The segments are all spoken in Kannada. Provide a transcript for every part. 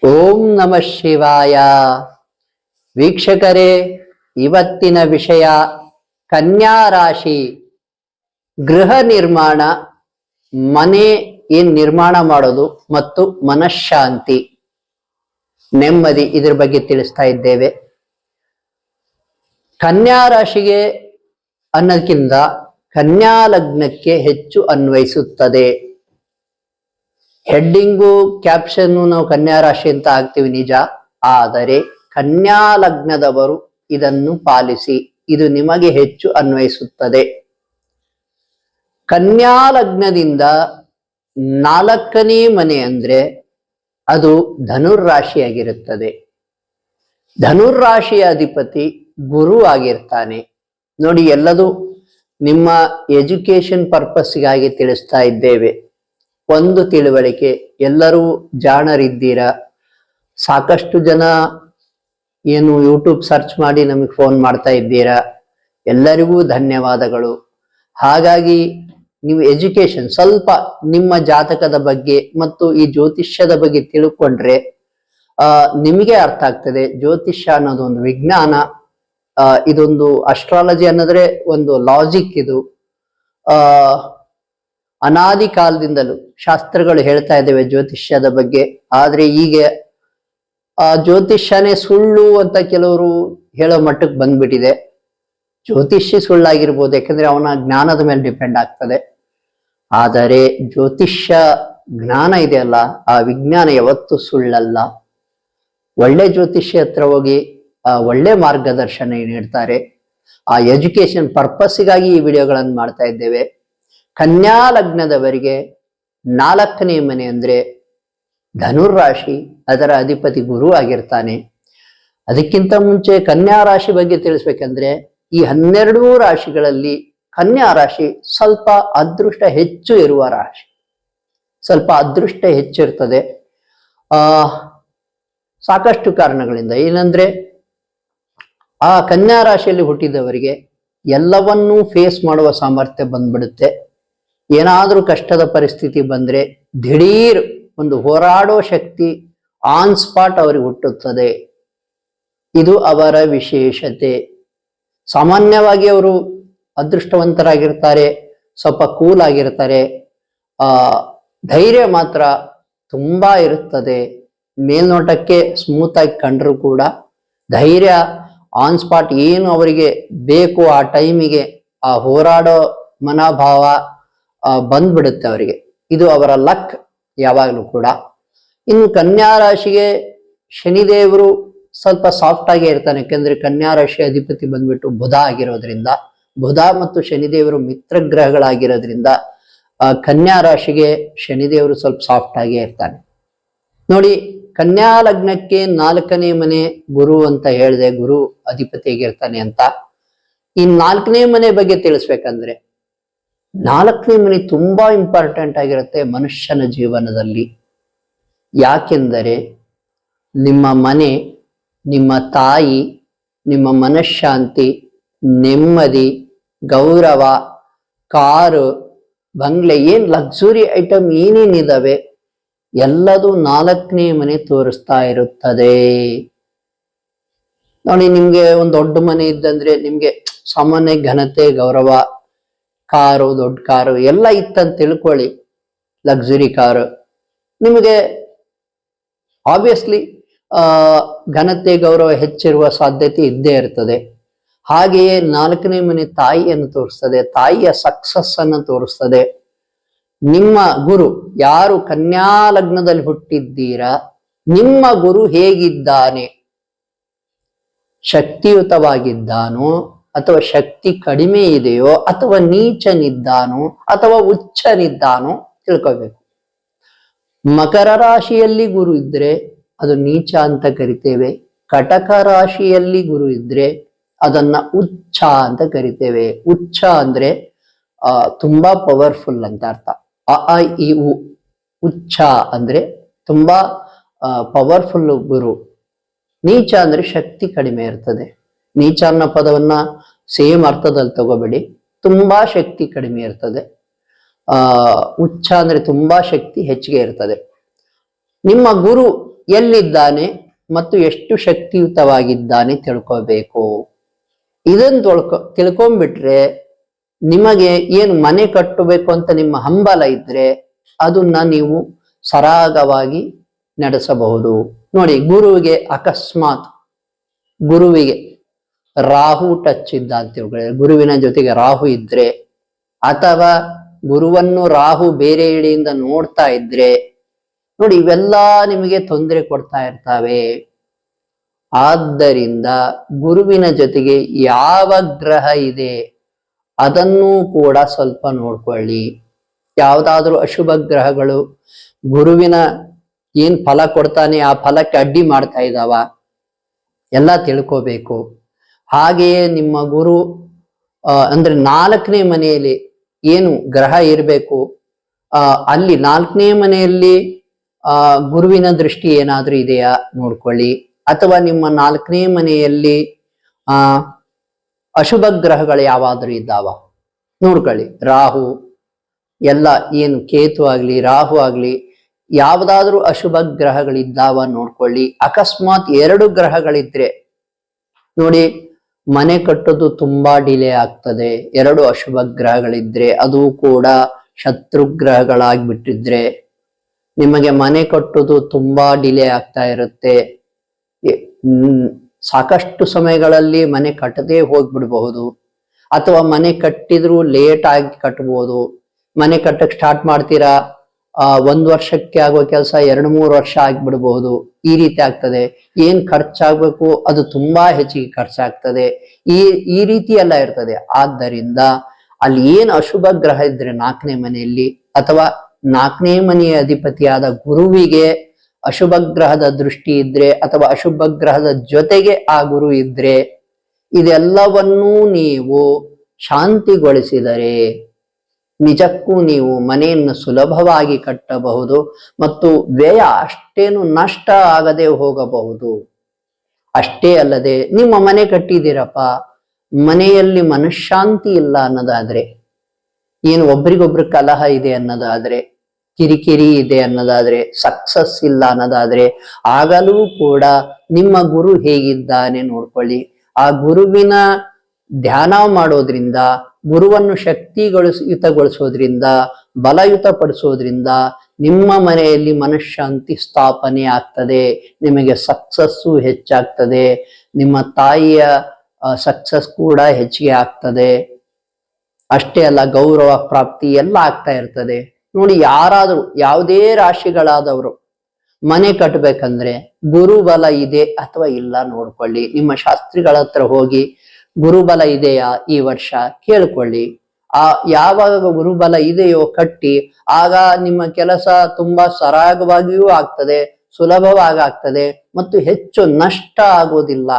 ಓಂ ನಮಃ ಶಿವಾಯ. ವೀಕ್ಷಕರೇ, ಇವತ್ತಿನ ವಿಷಯ ಕನ್ಯಾ ರಾಶಿ ಗೃಹ ನಿರ್ಮಾಣ, ಮನೆ ನಿರ್ಮಾಣ ಮಾಡೋದು ಮತ್ತು ಮನಃಶಾಂತಿ, ನೆಮ್ಮದಿ, ಇದ್ರ ಬಗ್ಗೆ ತಿಳಿಸ್ತಾ ಇದ್ದೇವೆ. ಕನ್ಯಾ ರಾಶಿಗೆ ಅನ್ನೋದಕ್ಕಿಂತ ಕನ್ಯಾ ಲಗ್ನಕ್ಕೆ ಹೆಚ್ಚು ಅನ್ವಯಿಸುತ್ತದೆ. ಹೆಡ್ಡಿಂಗು ಕ್ಯಾಪ್ಷನ್ನು ನಾವು ಕನ್ಯಾ ರಾಶಿ ಅಂತ ಹಾಕ್ತೀವಿ ನಿಜ, ಆದರೆ ಕನ್ಯಾ ಲಗ್ನದವರು ಇದನ್ನು ಪಾಲಿಸಿ, ಇದು ನಿಮಗೆ ಹೆಚ್ಚು ಅನ್ವಯಿಸುತ್ತದೆ. ಕನ್ಯಾ ಲಗ್ನದಿಂದ 4ನೇ ಮನೆ ಅಂದ್ರೆ ಅದು ಧನುರ್ರಾಶಿಯಾಗಿರುತ್ತದೆ. ಧನುರ್ರಾಶಿಯ ಅಧಿಪತಿ ಗುರು ಆಗಿರ್ತಾನೆ. ನೋಡಿ, ಎಲ್ಲದೂ ನಿಮ್ಮ ಎಜುಕೇಶನ್ ಪರ್ಪಸ್ಗಾಗಿ ತಿಳಿಸ್ತಾ ಇದ್ದೇವೆ. ಒಂದು ತಿಳುವಳಿಕೆ, ಎಲ್ಲರೂ ಜಾಣರಿದ್ದೀರಾ. ಸಾಕಷ್ಟು ಜನ ಏನು ಯೂಟ್ಯೂಬ್ ಸರ್ಚ್ ಮಾಡಿ ನಮಗೆ ಫೋನ್ ಮಾಡ್ತಾ ಇದ್ದೀರಾ, ಎಲ್ಲರಿಗೂ ಧನ್ಯವಾದಗಳು. ಹಾಗಾಗಿ ನೀವು ಎಜುಕೇಶನ್ ಸ್ವಲ್ಪ ನಿಮ್ಮ ಜಾತಕದ ಬಗ್ಗೆ ಮತ್ತು ಈ ಜ್ಯೋತಿಷ್ಯದ ಬಗ್ಗೆ ತಿಳ್ಕೊಂಡ್ರೆ ನಿಮಗೆ ಅರ್ಥ ಆಗ್ತದೆ. ಜ್ಯೋತಿಷ್ಯ ಅನ್ನೋದು ಒಂದು ವಿಜ್ಞಾನ, ಇದೊಂದು ಅಸ್ಟ್ರಾಲಜಿ ಅನ್ನೋದ್ರೆ ಒಂದು ಲಾಜಿಕ್. ಇದು ಅನಾದಿ ಕಾಲದಿಂದಲೂ ಶಾಸ್ತ್ರಗಳು ಹೇಳ್ತಾ ಇದ್ದೇವೆ ಜ್ಯೋತಿಷ್ಯದ ಬಗ್ಗೆ. ಆದ್ರೆ ಈಗ ಜ್ಯೋತಿಷ್ಯನೇ ಸುಳ್ಳು ಅಂತ ಕೆಲವರು ಹೇಳೋ ಮಟ್ಟಕ್ಕೆ ಬಂದ್ಬಿಟ್ಟಿದೆ. ಜ್ಯೋತಿಷ್ಯ ಸುಳ್ಳಾಗಿರ್ಬೋದು, ಯಾಕಂದ್ರೆ ಅವನ ಜ್ಞಾನದ ಮೇಲೆ ಡಿಪೆಂಡ್ ಆಗ್ತದೆ. ಆದರೆ ಜ್ಯೋತಿಷ್ಯ ಜ್ಞಾನ ಇದೆಯಲ್ಲ, ಆ ವಿಜ್ಞಾನ ಯಾವತ್ತೂ ಸುಳ್ಳಲ್ಲ. ಒಳ್ಳೆ ಜ್ಯೋತಿಷ್ಯ ಹತ್ರ ಹೋಗಿ ಒಳ್ಳೆ ಮಾರ್ಗದರ್ಶನ ನೀಡ್ತಾರೆ. ಆ ಎಜುಕೇಶನ್ ಪರ್ಪಸ್ಗಾಗಿ ಈ ವಿಡಿಯೋಗಳನ್ನು ಮಾಡ್ತಾ ಇದ್ದೇವೆ. ಕನ್ಯಾ ಲಗ್ನದವರಿಗೆ 4ನೇ ಮನೆ ಅಂದ್ರೆ ಧನುರ್ರಾಶಿ, ಅದರ ಅಧಿಪತಿ ಗುರು ಆಗಿರ್ತಾನೆ. ಅದಕ್ಕಿಂತ ಮುಂಚೆ ಕನ್ಯಾ ರಾಶಿ ಬಗ್ಗೆ ತಿಳಿಸ್ಬೇಕಂದ್ರೆ, ಈ 12 ರಾಶಿಗಳಲ್ಲಿ ಕನ್ಯಾ ರಾಶಿ ಸ್ವಲ್ಪ ಅದೃಷ್ಟ ಹೆಚ್ಚು ಇರುವ ರಾಶಿ, ಸ್ವಲ್ಪ ಅದೃಷ್ಟ ಹೆಚ್ಚಿರ್ತದೆ. ಸಾಕಷ್ಟು ಕಾರಣಗಳಿಂದ. ಏನಂದ್ರೆ, ಆ ಕನ್ಯಾ ರಾಶಿಯಲ್ಲಿ ಹುಟ್ಟಿದವರಿಗೆ ಎಲ್ಲವನ್ನೂ ಫೇಸ್ ಮಾಡುವ ಸಾಮರ್ಥ್ಯ ಬಂದ್ಬಿಡುತ್ತೆ. ಏನಾದ್ರೂ ಕಷ್ಟದ ಪರಿಸ್ಥಿತಿ ಬಂದ್ರೆ ದಿಢೀರ್ ಒಂದು ಹೋರಾಡೋ ಶಕ್ತಿ ಆನ್ ಸ್ಪಾಟ್ ಅವರಿಗೆ ಹುಟ್ಟುತ್ತದೆ. ಇದು ಅವರ ವಿಶೇಷತೆ. ಸಾಮಾನ್ಯವಾಗಿ ಅವರು ಅದೃಷ್ಟವಂತರಾಗಿರ್ತಾರೆ, ಸ್ವಲ್ಪ ಕೂಲ್ ಆಗಿರ್ತಾರೆ. ಧೈರ್ಯ ಮಾತ್ರ ತುಂಬಾ ಇರುತ್ತದೆ. ಮೇಲ್ನೋಟಕ್ಕೆ ಸ್ಮೂತ್ ಆಗಿ ಕಂಡ್ರು ಕೂಡ ಧೈರ್ಯ ಆನ್ ಸ್ಪಾಟ್ ಏನು ಅವರಿಗೆ ಬೇಕು ಆ ಟೈಮಿಗೆ ಆ ಹೋರಾಡೋ ಮನೋಭಾವ ಬಂದ್ಬಿಡುತ್ತೆ ಅವರಿಗೆ. ಇದು ಅವರ ಲಕ್ ಯಾವಾಗಲೂ ಕೂಡ. ಇನ್ನು ಕನ್ಯಾ ರಾಶಿಗೆ ಶನಿದೇವರು ಸ್ವಲ್ಪ ಸಾಫ್ಟ್ ಆಗೇ ಇರ್ತಾನೆ. ಯಾಕೆಂದ್ರೆ ಕನ್ಯಾ ರಾಶಿ ಅಧಿಪತಿ ಬಂದ್ಬಿಟ್ಟು ಬುಧ ಆಗಿರೋದ್ರಿಂದ, ಬುಧ ಮತ್ತು ಶನಿದೇವರು ಮಿತ್ರ ಗ್ರಹಗಳಾಗಿರೋದ್ರಿಂದ ಕನ್ಯಾ ರಾಶಿಗೆ ಶನಿದೇವರು ಸ್ವಲ್ಪ ಸಾಫ್ಟ್ ಆಗೇ ಇರ್ತಾನೆ. ನೋಡಿ, ಕನ್ಯಾ ಲಗ್ನಕ್ಕೆ 4ನೇ ಮನೆ ಗುರು ಅಂತ ಹೇಳಿದೆ, ಗುರು ಅಧಿಪತಿಯಾಗಿರ್ತಾನೆ ಅಂತ. ಈ 4ನೇ ಮನೆ ಬಗ್ಗೆ ತಿಳಿಸ್ಬೇಕಂದ್ರೆ, 4ನೇ ಮನೆ ತುಂಬಾ ಇಂಪಾರ್ಟೆಂಟ್ ಆಗಿರುತ್ತೆ ಮನುಷ್ಯನ ಜೀವನದಲ್ಲಿ. ಯಾಕೆಂದರೆ ನಿಮ್ಮ ಮನೆ, ನಿಮ್ಮ ತಾಯಿ, ನಿಮ್ಮ ಮನಃಶಾಂತಿ, ನೆಮ್ಮದಿ, ಗೌರವ, ಕಾರು, ಬಂಗ್ಲೆ, ಏನ್ ಲಕ್ಸುರಿ ಐಟಮ್ ಏನೇನಿದಾವೆ ಎಲ್ಲದೂ 4ನೇ ಮನೆ ತೋರಿಸ್ತಾ ಇರುತ್ತದೆ. ನೋಡಿ, ನಿಮ್ಗೆ ಒಂದು ದೊಡ್ಡ ಮನೆ ಇದ್ದಂದ್ರೆ ನಿಮ್ಗೆ ಸಾಮಾನ್ಯ ಘನತೆ, ಗೌರವ, ಕಾರು, ದೊಡ್ಡ ಕಾರು ಎಲ್ಲ ಇತ್ತಂತ ತಿಳ್ಕೊಳ್ಳಿ, ಲಕ್ಸುರಿ ಕಾರು, ನಿಮಗೆ ಆಬ್ವಿಯಸ್ಲಿ ಘನತೆ, ಗೌರವ ಹೆಚ್ಚಿರುವ ಸಾಧ್ಯತೆ ಇದ್ದೇ ಇರ್ತದೆ. ಹಾಗೆಯೇ 4ನೇ ಮನೆ ತಾಯಿಯನ್ನು ತೋರಿಸ್ತದೆ, ತಾಯಿಯ ಸಕ್ಸಸ್ ಅನ್ನು ತೋರಿಸ್ತದೆ. ನಿಮ್ಮ ಗುರು, ಯಾರು ಕನ್ಯಾ ಲಗ್ನದಲ್ಲಿ ಹುಟ್ಟಿದ್ದೀರಾ, ನಿಮ್ಮ ಗುರು ಹೇಗಿದ್ದಾನೆ, ಶಕ್ತಿಯುತವಾಗಿದ್ದಾನೋ ಅಥವಾ ಶಕ್ತಿ ಕಡಿಮೆ ಇದೆಯೋ ಅಥವಾ ನೀಚನಿದ್ದಾನೋ ಅಥವಾ ಉಚ್ಚನಿದ್ದಾನೋ ತಿಳ್ಕೋಬೇಕು. ಮಕರ ರಾಶಿಯಲ್ಲಿ ಗುರು ಇದ್ರೆ ಅದು ನೀಚ ಅಂತ ಕರಿತೇವೆ. ಕಟಕ ರಾಶಿಯಲ್ಲಿ ಗುರು ಇದ್ರೆ ಅದನ್ನ ಉಚ್ಚ ಅಂತ ಕರಿತೇವೆ. ಉಚ್ಚ ಅಂದ್ರೆ ತುಂಬಾ ಪವರ್ಫುಲ್ ಅಂತ ಅರ್ಥ. ಈ ಉಚ್ಚ ಅಂದ್ರೆ ತುಂಬಾ ಪವರ್ಫುಲ್ ಗುರು. ನೀಚ ಅಂದ್ರೆ ಶಕ್ತಿ ಕಡಿಮೆ ಇರ್ತದೆ. ನೀಚ ಅನ್ನೋ ಪದವನ್ನ ಸೇಮ್ ಅರ್ಥದಲ್ಲಿ ತಗೋಬೇಡಿ, ತುಂಬಾ ಶಕ್ತಿ ಕಡಿಮೆ ಇರ್ತದೆ. ಉಚ್ಚ ಅಂದ್ರೆ ತುಂಬಾ ಶಕ್ತಿ ಹೆಚ್ಚಿಗೆ ಇರ್ತದೆ. ನಿಮ್ಮ ಗುರು ಎಲ್ಲಿದ್ದಾನೆ ಮತ್ತು ಎಷ್ಟು ಶಕ್ತಿಯುತವಾಗಿದ್ದಾನೆ ತಿಳ್ಕೋಬೇಕು. ಇದನ್ನು ತಿಳ್ಕೊಂಡ್ಬಿಟ್ರೆ ನಿಮಗೆ ಏನು ಮನೆ ಕಟ್ಟಬೇಕು ಅಂತ ನಿಮ್ಮ ಹಂಬಲ ಇದ್ರೆ ಅದನ್ನ ನೀವು ಸರಾಗವಾಗಿ ನಡೆಸಬಹುದು. ನೋಡಿ, ಗುರುವಿಗೆ ಅಕಸ್ಮಾತ್ ಗುರುವಿಗೆ ರಾಹು ಟಚ್ ಇದ್ದ ಅಂತ ತಿಳ್ಕೊಳ್ಳಿ, ಗುರುವಿನ ಜೊತೆಗೆ ರಾಹು ಇದ್ರೆ ಅಥವಾ ಗುರುವನ್ನು ರಾಹು ಬೇರೆ ಎಡೆಯಿಂದ ನೋಡ್ತಾ ಇದ್ರೆ ನೋಡಿ, ಇವೆಲ್ಲ ನಿಮಗೆ ತೊಂದರೆ ಕೊಡ್ತಾ ಇರ್ತವೆ. ಆದ್ದರಿಂದ ಗುರುವಿನ ಜೊತೆಗೆ ಯಾವ ಗ್ರಹ ಇದೆ ಅದನ್ನು ಕೂಡ ಸ್ವಲ್ಪ ನೋಡ್ಕೊಳ್ಳಿ. ಯಾವ್ದಾದ್ರು ಅಶುಭ ಗ್ರಹಗಳು ಗುರುವಿನ ಏನ್ ಫಲ ಕೊಡ್ತಾನೆ ಆ ಫಲಕ್ಕೆ ಅಡ್ಡಿ ಮಾಡ್ತಾ ಇದ್ದಾವ ಎಲ್ಲ ತಿಳ್ಕೋಬೇಕು. ಹಾಗೆಯೇ ನಿಮ್ಮ ಗುರು ಅಂದ್ರೆ 4ನೇ ಮನೆಯಲ್ಲಿ ಏನು ಗ್ರಹ ಇರಬೇಕು, ಅಲ್ಲಿ 4ನೇ ಮನೆಯಲ್ಲಿ ಗುರುವಿನ ದೃಷ್ಟಿ ಏನಾದ್ರೂ ಇದೆಯಾ ನೋಡ್ಕೊಳ್ಳಿ. ಅಥವಾ ನಿಮ್ಮ 4ನೇ ಮನೆಯಲ್ಲಿ ಅಶುಭ ಗ್ರಹಗಳು ಯಾವಾದ್ರೂ ಇದ್ದಾವ ನೋಡ್ಕೊಳ್ಳಿ. ರಾಹು ಎಲ್ಲ ಏನು ಕೇತು ಆಗ್ಲಿ ರಾಹು ಆಗ್ಲಿ ಯಾವ್ದಾದ್ರೂ ಅಶುಭ ಗ್ರಹಗಳಿದ್ದಾವ ನೋಡ್ಕೊಳ್ಳಿ. ಅಕಸ್ಮಾತ್ 2 ಗ್ರಹಗಳಿದ್ರೆ ನೋಡಿ, ಮನೆ ಕಟ್ಟೋದು ತುಂಬಾ ಡಿಲೇ ಆಗ್ತದೆ. 2 ಅಶುಭ ಗ್ರಹಗಳಿದ್ರೆ ಅದು ಕೂಡ ಶತ್ರು ಗ್ರಹಗಳಾಗ್ಬಿಟ್ಟಿದ್ರೆ ನಿಮಗೆ ಮನೆ ಕಟ್ಟೋದು ತುಂಬಾ ಡಿಲೇ ಆಗ್ತಾ ಇರುತ್ತೆ. ಸಾಕಷ್ಟು ಸಮಯಗಳಲ್ಲಿ ಮನೆ ಕಟ್ಟದೇ ಹೋಗ್ಬಿಡ್ಬಹುದು, ಅಥವಾ ಮನೆ ಕಟ್ಟಿದ್ರು ಲೇಟ್ ಆಗಿ ಕಟ್ಬೋದು. ಮನೆ ಕಟ್ಟಕ್ ಸ್ಟಾರ್ಟ್ ಮಾಡ್ತೀರಾ, 1 ವರ್ಷಕ್ಕೆ ಆಗೋ ಕೆಲಸ 2-3 ವರ್ಷ ಆಗ್ಬಿಡ್ಬಹುದು. ಈ ರೀತಿ ಆಗ್ತದೆ. ಏನ್ ಖರ್ಚಾಗ್ಬೇಕು ಅದು ತುಂಬಾ ಹೆಚ್ಚಿಗೆ ಖರ್ಚಾಗ್ತದೆ. ಈ ರೀತಿ ಎಲ್ಲ ಇರ್ತದೆ. ಆದ್ದರಿಂದ ಅಲ್ಲಿ ಏನ್ ಅಶುಭ ಗ್ರಹ ಇದ್ರೆ 4ನೇ ಮನೆಯಲ್ಲಿ ಅಥವಾ 4ನೇ ಮನೆಯ ಅಧಿಪತಿಯಾದ ಗುರುವಿಗೆ ಅಶುಭ ಗ್ರಹದ ದೃಷ್ಟಿ ಇದ್ರೆ ಅಥವಾ ಅಶುಭ ಗ್ರಹದ ಜೊತೆಗೆ ಆ ಗುರು ಇದ್ರೆ ಇದೆಲ್ಲವನ್ನೂ ನೀವು ಶಾಂತಿಗೊಳಿಸಿದರೆ ನಿಜಕ್ಕೂ ನೀವು ಮನೆಯನ್ನು ಸುಲಭವಾಗಿ ಕಟ್ಟಬಹುದು ಮತ್ತು ವ್ಯಯ ಅಷ್ಟೇನು ನಷ್ಟ ಆಗದೆ ಹೋಗಬಹುದು. ಅಷ್ಟೇ ಅಲ್ಲದೆ ನಿಮ್ಮ ಮನೆ ಕಟ್ಟಿದ್ದೀರಪ್ಪ, ಮನೆಯಲ್ಲಿ ಮನಃಶಾಂತಿ ಇಲ್ಲ ಅನ್ನೋದಾದ್ರೆ, ಏನು ಒಬ್ರಿಗೊಬ್ರು ಕಲಹ ಇದೆ ಅನ್ನೋದಾದ್ರೆ, ಕಿರಿಕಿರಿ ಇದೆ ಅನ್ನೋದಾದ್ರೆ, ಸಕ್ಸಸ್ ಇಲ್ಲ ಅನ್ನೋದಾದ್ರೆ ಆಗಲೂ ಕೂಡ ನಿಮ್ಮ ಗುರು ಹೇಗಿದ್ದಾನೆ ನೋಡ್ಕೊಳ್ಳಿ. ಆ ಗುರುವಿನ ಧ್ಯಾನ ಮಾಡೋದ್ರಿಂದ, ಗುರುವನ್ನು ಶಕ್ತಿಯುತಗೊಳಿಸೋದ್ರಿಂದ, ಬಲಯುತ ಪಡಿಸೋದ್ರಿಂದ ನಿಮ್ಮ ಮನೆಯಲ್ಲಿ ಮನಃಶಾಂತಿ ಸ್ಥಾಪನೆ ಆಗ್ತದೆ. ನಿಮಗೆ ಸಕ್ಸಸ್ಸು ಹೆಚ್ಚಾಗ್ತದೆ. ನಿಮ್ಮ ತಾಯಿಯ ಸಕ್ಸಸ್ ಕೂಡ ಹೆಚ್ಚಿಗೆ ಆಗ್ತದೆ. ಅಷ್ಟೇ ಅಲ್ಲ, ಗೌರವ ಪ್ರಾಪ್ತಿ ಎಲ್ಲ ಆಗ್ತಾ ಇರ್ತದೆ. ನೋಡಿ, ಯಾರಾದರೂ ಯಾವುದೇ ರಾಶಿಗಳಾದವರು ಮನೆ ಕಟ್ಟಬೇಕಂದ್ರೆ ಗುರುಬಲ ಇದೆ ಅಥವಾ ಇಲ್ಲ ನೋಡ್ಕೊಳ್ಳಿ. ನಿಮ್ಮ ಶಾಸ್ತ್ರಿಗಳ ಹತ್ರ ಹೋಗಿ ಗುರುಬಲ ಇದೆಯಾ ಈ ವರ್ಷ ಕೇಳ್ಕೊಳ್ಳಿ. ಯಾವಾಗ ಗುರುಬಲ ಇದೆಯೋ ಕಟ್ಟಿ, ಆಗ ನಿಮ್ಮ ಕೆಲಸ ತುಂಬಾ ಸರಾಗವಾಗಿಯೂ ಆಗ್ತದೆ, ಸುಲಭವಾಗಿ ಆಗ್ತದೆ ಮತ್ತು ಹೆಚ್ಚು ನಷ್ಟ ಆಗೋದಿಲ್ಲ.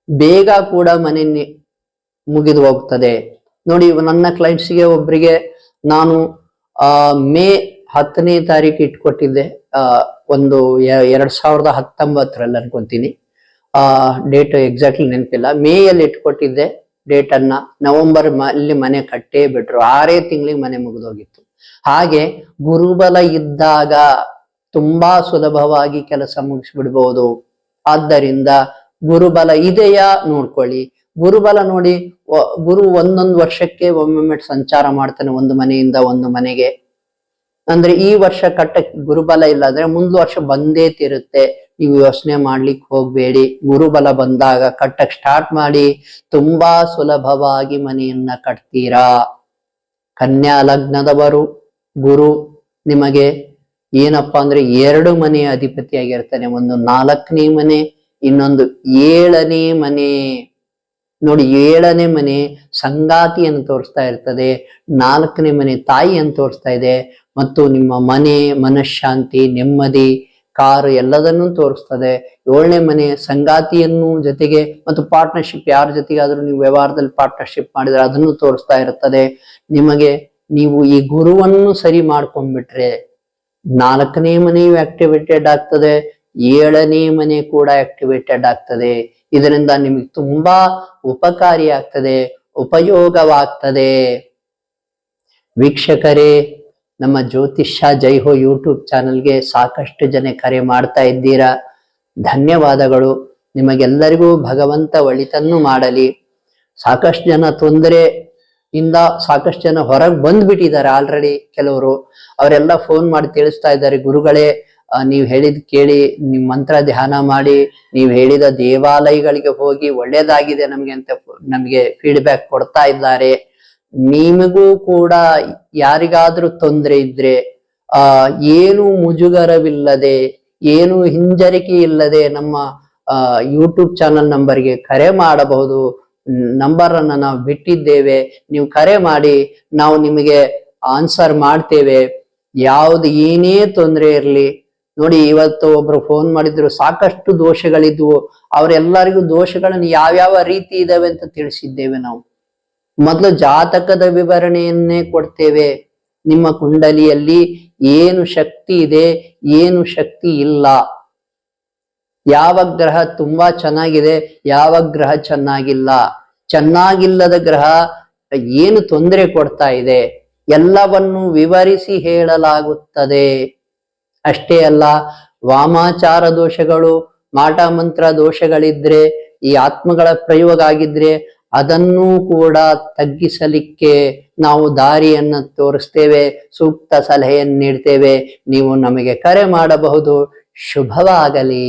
ಬೇಗ ಕೂಡ ಮನೆ ಮುಗಿದು ಹೋಗ್ತದೆ. ನೋಡಿ, ನನ್ನ ಕ್ಲೈಂಟ್ಸ್ಗೆ ಒಬ್ಬರಿಗೆ ನಾನು ಮೇ 10ನೇ ತಾರೀಕು ಇಟ್ಕೊಟ್ಟಿದ್ದೆ. ಒಂದು 2019 ಅನ್ಕೊಂತೀನಿ. ಡೇಟ್ ಎಕ್ಸಾಕ್ಟ್ಲಿ ನೆನಪಿಲ್ಲ. ಮೇಯಲ್ಲಿ ಇಟ್ಕೊಟ್ಟಿದ್ದೆ ಡೇಟ್ ಅನ್ನ. ನವೆಂಬರ್ ಅಲ್ಲಿ ಮನೆ ಕಟ್ಟೇ ಬಿಟ್ರು. 6 ತಿಂಗಳಿಗೆ ಮನೆ ಮುಗಿದೋಗಿತ್ತು. ಹಾಗೆ ಗುರುಬಲ ಇದ್ದಾಗ ತುಂಬಾ ಸುಲಭವಾಗಿ ಕೆಲಸ ಮುಗಿಸ್ಬಿಡ್ಬಹುದು. ಆದ್ದರಿಂದ ಗುರುಬಲ ಇದೆಯಾ ನೋಡ್ಕೊಳ್ಳಿ. ಗುರುಬಲ ನೋಡಿ, ಗುರು 1 ವರ್ಷಕ್ಕೆ ಒಮ್ಮೊಮ್ಮೆ ಸಂಚಾರ ಮಾಡ್ತಾನೆ ಒಂದು ಮನೆಯಿಂದ ಒಂದು ಮನೆಗೆ. ಅಂದ್ರೆ ಈ ವರ್ಷ ಕಟ್ಟಕ್ಕೆ ಗುರುಬಲ ಇಲ್ಲ ಅಂದ್ರೆ ಮುಂದ್ ವರ್ಷ ಬಂದೇ ತಿರುತ್ತೆ. ನೀವು ಯೋಚನೆ ಮಾಡ್ಲಿಕ್ಕೆ ಹೋಗ್ಬೇಡಿ. ಗುರುಬಲ ಬಂದಾಗ ಕಟ್ಟಕ್ ಸ್ಟಾರ್ಟ್ ಮಾಡಿ, ತುಂಬಾ ಸುಲಭವಾಗಿ ಮನೆಯನ್ನ ಕಟ್ತೀರಾ. ಕನ್ಯಾ ಲಗ್ನದವರು ಗುರು ನಿಮಗೆ ಏನಪ್ಪಾ ಅಂದ್ರೆ 2 ಮನೆಯ ಅಧಿಪತಿಯಾಗಿರ್ತಾನೆ. ಒಂದು 4ನೇ ಮನೆ, ಇನ್ನೊಂದು 7ನೇ ಮನೆ. ನೋಡಿ, 7ನೇ ಮನೆ ಸಂಗಾತಿಯನ್ನು ತೋರಿಸ್ತಾ ಇರ್ತದೆ, 4ನೇ ಮನೆ ತಾಯಿಯನ್ನು ತೋರಿಸ್ತಾ ಇದೆ ಮತ್ತು ನಿಮ್ಮ ಮನೆ, ಮನಃಶಾಂತಿ, ನೆಮ್ಮದಿ, ಕಾರು ಎಲ್ಲದನ್ನೂ ತೋರಿಸ್ತದೆ. 7ನೇ ಮನೆ ಸಂಗಾತಿಯನ್ನು ಜೊತೆಗೆ ಮತ್ತು ಪಾರ್ಟ್ನರ್ಶಿಪ್, ಯಾರ ಜೊತೆಗಾದ್ರೂ ನೀವು ವ್ಯವಹಾರದಲ್ಲಿ ಪಾರ್ಟ್ನರ್ಶಿಪ್ ಮಾಡಿದ್ರೆ ಅದನ್ನು ತೋರಿಸ್ತಾ ಇರ್ತದೆ. ನಿಮಗೆ ನೀವು ಈ ಗುರುವನ್ನು ಸರಿ ಮಾಡ್ಕೊಂಡ್ಬಿಟ್ರೆ 4ನೇ ಮನೆಯು ಆಕ್ಟಿವೇಟೆಡ್ ಆಗ್ತದೆ, 7ನೇ ಮನೆ ಕೂಡ ಆಕ್ಟಿವೇಟೆಡ್ ಆಗ್ತದೆ. ಇದರಿಂದ ನಿಮಗೆ ತುಂಬಾ ಉಪಕಾರಿ ಆಗ್ತದೆ, ಉಪಯೋಗವಾಗ್ತದೆ. ವೀಕ್ಷಕರೇ, ನಮ್ಮ ಜ್ಯೋತಿಷ್ಯ ಜೈ ಹೋ ಯೂಟ್ಯೂಬ್ ಚಾನಲ್ಗೆ ಸಾಕಷ್ಟು ಜನ ಕರೆ ಮಾಡ್ತಾ ಇದ್ದೀರಾ. ಧನ್ಯವಾದಗಳು. ನಿಮಗೆಲ್ಲರಿಗೂ ಭಗವಂತ ಒಳಿತನ್ನು ಮಾಡಲಿ. ಸಾಕಷ್ಟು ಜನ ತೊಂದರೆಯಿಂದ ಸಾಕಷ್ಟು ಜನ ಹೊರಗೆ ಬಂದ್ಬಿಟ್ಟಿದ್ದಾರೆ ಆಲ್ರೆಡಿ. ಕೆಲವರು ಅವರೆಲ್ಲ ಫೋನ್ ಮಾಡಿ ತಿಳಿಸ್ತಾ ಇದ್ದಾರೆ, ಗುರುಗಳೇ ನೀವು ಹೇಳಿದ್ ಕೇಳಿ, ನಿಮ್ ಮಂತ್ರ ಧ್ಯಾನ ಮಾಡಿ, ನೀವು ಹೇಳಿದ ದೇವಾಲಯಗಳಿಗೆ ಹೋಗಿ ಒಳ್ಳೇದಾಗಿದೆ ನಮ್ಗೆ ಅಂತ ನಮ್ಗೆ ಫೀಡ್ಬ್ಯಾಕ್ ಕೊಡ್ತಾ ಇದ್ದಾರೆ. ನಿಮಗೂ ಕೂಡ ಯಾರಿಗಾದ್ರೂ ತೊಂದರೆ ಇದ್ರೆ ಏನು ಮುಜುಗರವಿಲ್ಲದೆ, ಏನು ಹಿಂಜರಿಕೆ ಇಲ್ಲದೆ ನಮ್ಮ ಯೂಟ್ಯೂಬ್ ಚಾನಲ್ ನಂಬರ್ಗೆ ಕರೆ ಮಾಡಬಹುದು. ನಂಬರ್ ಅನ್ನ ನಾವು ಬಿಟ್ಟಿದ್ದೇವೆ, ನೀವು ಕರೆ ಮಾಡಿ, ನಾವು ನಿಮಗೆ ಆನ್ಸರ್ ಮಾಡ್ತೇವೆ. ಯಾವ್ದು ಏನೇ ತೊಂದರೆ ಇರಲಿ. ನೋಡಿ, ಇವತ್ತು ಒಬ್ರು ಫೋನ್ ಮಾಡಿದ್ರು, ಸಾಕಷ್ಟು ದೋಷಗಳಿದ್ವು. ಅವರೆಲ್ಲರಿಗೂ ದೋಷಗಳನ್ನು ಯಾವ್ಯಾವ ರೀತಿ ಇದಾವೆ ಅಂತ ತಿಳಿಸಿದ್ದೇವೆ. ನಾವು ಮೊದಲು ಜಾತಕದ ವಿವರಣೆಯನ್ನೇ ಕೊಡ್ತೇವೆ. ನಿಮ್ಮ ಕುಂಡಲಿಯಲ್ಲಿ ಏನು ಶಕ್ತಿ ಇದೆ, ಏನು ಶಕ್ತಿ ಇಲ್ಲ, ಯಾವ ಗ್ರಹ ತುಂಬಾ ಚೆನ್ನಾಗಿದೆ, ಯಾವ ಗ್ರಹ ಚೆನ್ನಾಗಿಲ್ಲ, ಚೆನ್ನಾಗಿಲ್ಲದ ಗ್ರಹ ಏನು ತೊಂದರೆ ಕೊಡ್ತಾ ಇದೆ, ಎಲ್ಲವನ್ನು ವಿವರಿಸಿ ಹೇಳಲಾಗುತ್ತದೆ. ಅಷ್ಟೇ ಅಲ್ಲ, ವಾಮಾಚಾರ ದೋಷಗಳು, ಮಾಟ ಮಂತ್ರ ದೋಷಗಳಿದ್ರೆ, ಈ ಆತ್ಮಗಳ ಪ್ರಯೋಗ ಆಗಿದ್ರೆ ಅದನ್ನೂ ಕೂಡ ತಗ್ಗಿಸಲಿಕ್ಕೆ ನಾವು ದಾರಿಯನ್ನು ತೋರಿಸ್ತೇವೆ, ಸೂಕ್ತ ಸಲಹೆಯನ್ನು ನೀಡ್ತೇವೆ. ನೀವು ನಮಗೆ ಕರೆ ಮಾಡಬಹುದು. ಶುಭವಾಗಲಿ.